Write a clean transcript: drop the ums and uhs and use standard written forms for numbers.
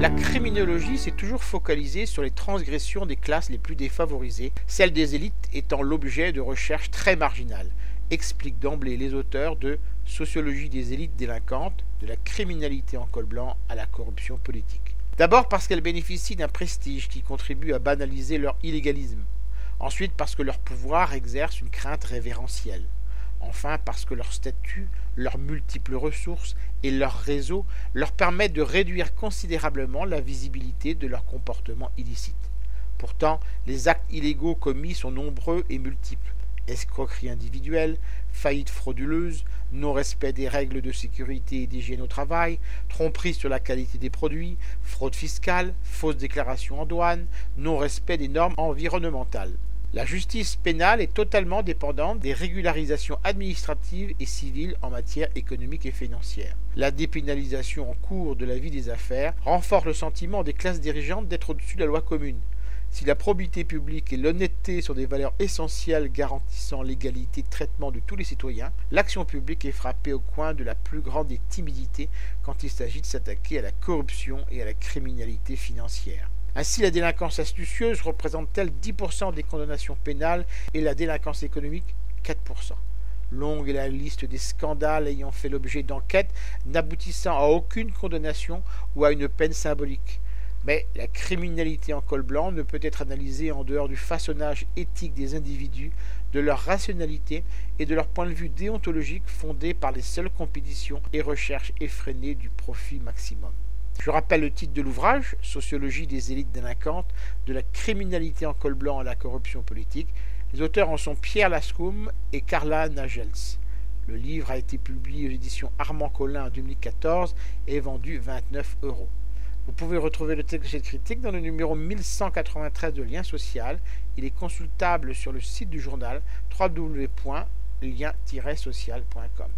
La criminologie s'est toujours focalisée sur les transgressions des classes les plus défavorisées, celles des élites étant l'objet de recherches très marginales, expliquent d'emblée les auteurs de Sociologie des élites délinquantes, de la criminalité en col blanc à la corruption politique. D'abord parce qu'elles bénéficient d'un prestige qui contribue à banaliser leur illégalisme. Ensuite parce que leur pouvoir exerce une crainte révérentielle. Enfin parce que leur statut, leurs multiples ressources et leur réseau leur permettent de réduire considérablement la visibilité de leurs comportements illicites. Pourtant, les actes illégaux commis sont nombreux et multiples. Escroquerie individuelle, faillite frauduleuse, non-respect des règles de sécurité et d'hygiène au travail, tromperie sur la qualité des produits, fraude fiscale, fausse déclaration en douane, non-respect des normes environnementales. La justice pénale est totalement dépendante des régularisations administratives et civiles en matière économique et financière. La dépénalisation en cours de la vie des affaires renforce le sentiment des classes dirigeantes d'être au-dessus de la loi commune. Si la probité publique et l'honnêteté sont des valeurs essentielles garantissant l'égalité de traitement de tous les citoyens, l'action publique est frappée au coin de la plus grande des timidités quand il s'agit de s'attaquer à la corruption et à la criminalité financière. Ainsi, la délinquance astucieuse représente-t-elle 10% des condamnations pénales et la délinquance économique 4%. Longue est la liste des scandales ayant fait l'objet d'enquêtes n'aboutissant à aucune condamnation ou à une peine symbolique. Mais la criminalité en col blanc ne peut être analysée en dehors du façonnage éthique des individus, de leur rationalité et de leur point de vue déontologique fondé par les seules compétitions et recherches effrénées du profit maximum. Je rappelle le titre de l'ouvrage, Sociologie des élites délinquantes, de la criminalité en col blanc à la corruption politique. Les auteurs en sont Pierre Lascoum et Carla Nagels. Le livre a été publié aux éditions Armand Collin en 2014 et est vendu 29 €. Vous pouvez retrouver le texte de cette critique dans le numéro 1193 de Lien Social. Il est consultable sur le site du journal www.lien-social.com.